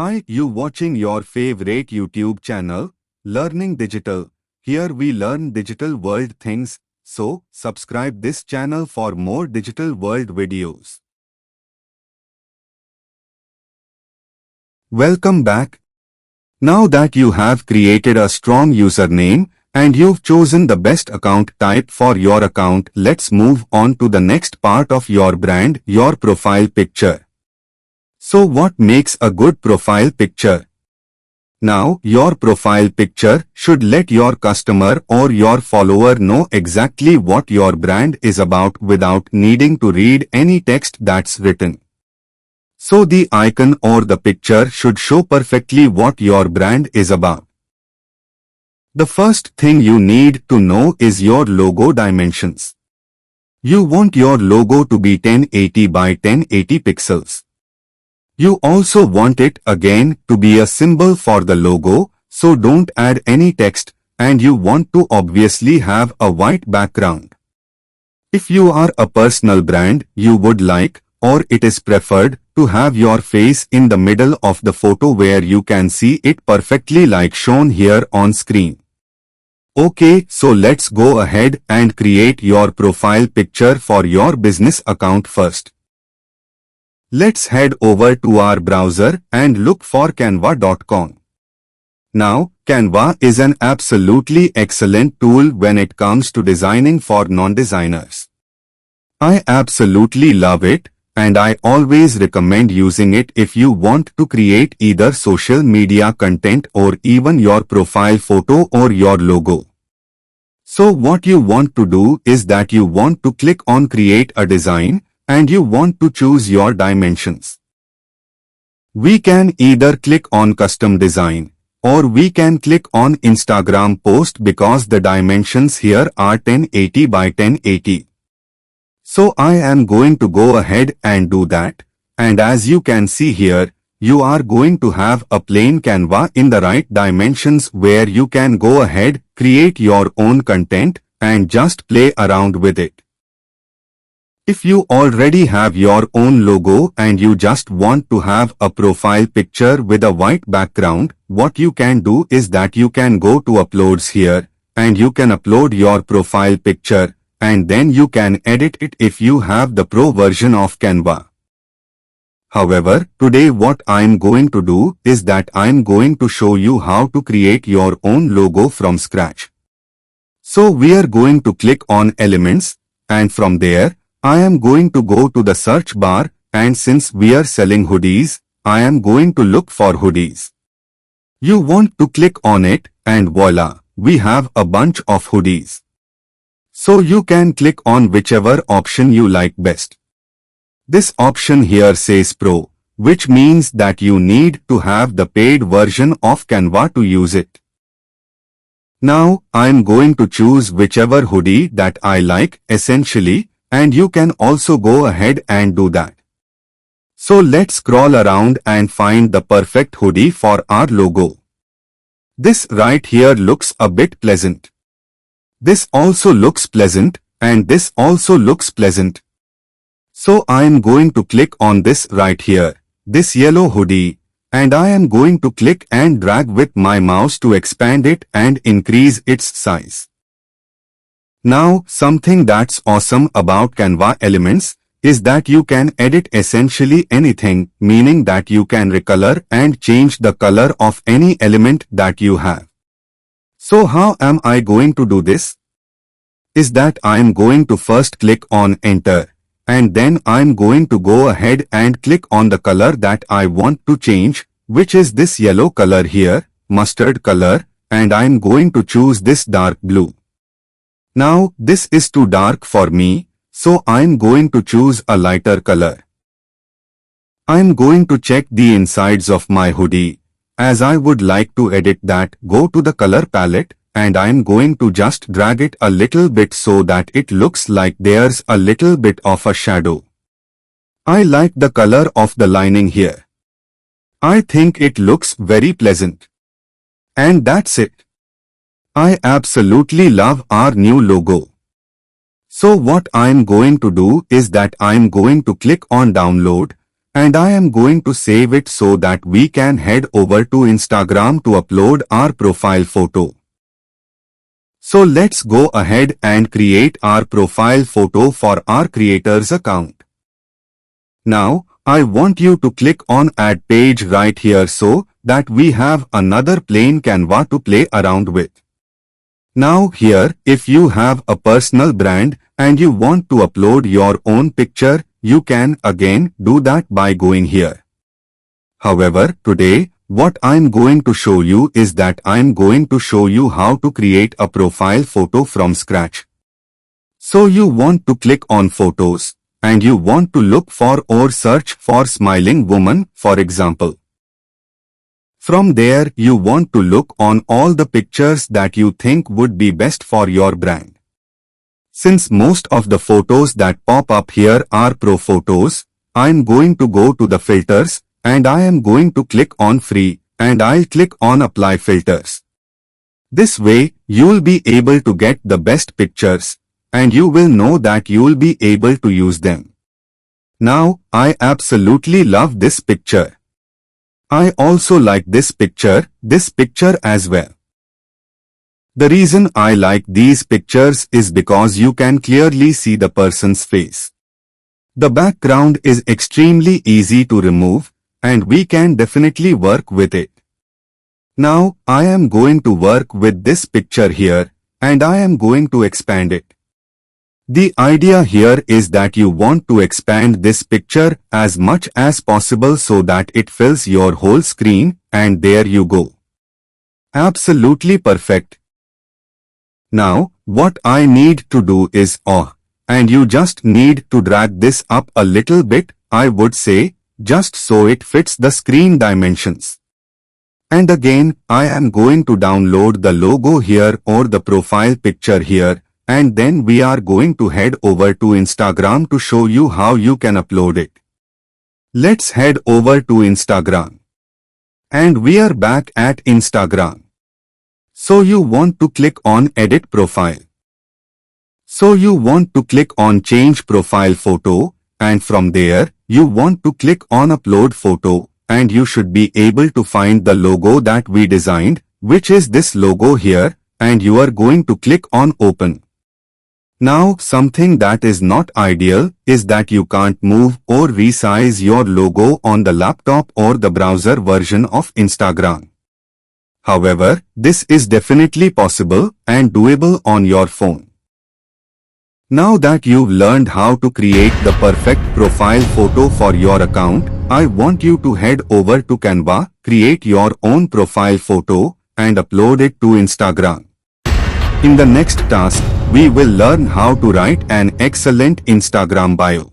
Hi, you watching your favorite YouTube channel, Learning Digital. Here we learn digital world things, so subscribe this channel for more digital world videos. Welcome back. Now that you have created a strong username and you've chosen the best account type for your account, let's move on to the next part of your brand, your profile picture. So what makes a good profile picture? Now, your profile picture should let your customer or your follower know exactly what your brand is about without needing to read any text that's written. So the icon or the picture should show perfectly what your brand is about. The first thing you need to know is your logo dimensions. You want your logo to be 1080 by 1080 pixels. You also want it again to be a symbol for the logo, so don't add any text, and you want to obviously have a white background. If you are a personal brand, you would like, or it is preferred, to have your face in the middle of the photo where you can see it perfectly like shown here on screen. Okay, so let's go ahead and create your profile picture for your business account first. Let's head over to our browser and look for canva.com. Now, Canva is an absolutely excellent tool when it comes to designing for non-designers. I absolutely love it, and I always recommend using it if you want to create either social media content or even your profile photo or your logo. So what you want to do is that you want to click on Create a Design, and you want to choose your dimensions. We can either click on Custom Design, or we can click on Instagram Post because the dimensions here are 1080 by 1080. So I am going to go ahead and do that, and as you can see here, you are going to have a plain Canva in the right dimensions where you can go ahead, create your own content, and just play around with it. If you already have your own logo and you just want to have a profile picture with a white background, what you can do is that you can go to Uploads here, and you can upload your profile picture, and then you can edit it if you have the Pro version of Canva. However, today what I'm going to do is that I'm going to show you how to create your own logo from scratch. So we are going to click on Elements, and from there, I am going to go to the search bar, and since we are selling hoodies, I am going to look for hoodies. You want to click on it, and voila, we have a bunch of hoodies. So you can click on whichever option you like best. This option here says Pro, which means that you need to have the paid version of Canva to use it. Now, I'm going to choose whichever hoodie that I like, essentially, and you can also go ahead and do that. So let's scroll around and find the perfect hoodie for our logo. This right here looks a bit pleasant. This also looks pleasant, and this also looks pleasant. So I am going to click on this right here, this yellow hoodie, and I am going to click and drag with my mouse to expand it and increase its size. Now, something that's awesome about Canva Elements is that you can edit essentially anything, meaning that you can recolor and change the color of any element that you have. So how am I going to do this? Is that I am going to first click on Enter, and then I'm going to go ahead and click on the color that I want to change, which is this yellow color here, mustard color, and I'm going to choose this dark blue. Now, this is too dark for me, so I'm going to choose a lighter color. I'm going to check the insides of my hoodie. As I would like to edit that, go to the color palette, and I'm going to just drag it a little bit so that it looks like there's a little bit of a shadow. I like the color of the lining here. I think it looks very pleasant. And that's it. I absolutely love our new logo. So what I'm going to do is that I'm going to click on Download, and I am going to save it so that we can head over to Instagram to upload our profile photo. So let's go ahead and create our profile photo for our creator's account. Now, I want you to click on Add Page right here so that we have another plain Canva to play around with. Now here, if you have a personal brand and you want to upload your own picture, you can again do that by going here. However, today, what I'm going to show you is that I'm going to show you how to create a profile photo from scratch. So you want to click on Photos, and you want to look for or search for smiling woman, for example. From there, you want to look on all the pictures that you think would be best for your brand. Since most of the photos that pop up here are pro photos, I'm going to go to the filters, and I am going to click on free, and I'll click on apply filters. This way, you'll be able to get the best pictures, and you will know that you'll be able to use them. Now, I absolutely love this picture. I also like this picture as well. The reason I like these pictures is because you can clearly see the person's face. The background is extremely easy to remove, and we can definitely work with it. Now, I am going to work with this picture here, and I am going to expand it. The idea here is that you want to expand this picture as much as possible so that it fills your whole screen, and there you go. Absolutely perfect. Now, what I need to do is and you just need to drag this up a little bit, I would say, just so it fits the screen dimensions. And again, I am going to download the logo here or the profile picture here, and then we are going to head over to Instagram to show you how you can upload it. Let's head over to Instagram. And we are back at Instagram. So you want to click on Edit Profile. So you want to click on Change Profile Photo, and from there, you want to click on Upload Photo, and you should be able to find the logo that we designed, which is this logo here, and you are going to click on Open. Now, something that is not ideal is that you can't move or resize your logo on the laptop or the browser version of Instagram. However, this is definitely possible and doable on your phone. Now that you've learned how to create the perfect profile photo for your account, I want you to head over to Canva, create your own profile photo, and upload it to Instagram. In the next task, we will learn how to write an excellent Instagram bio.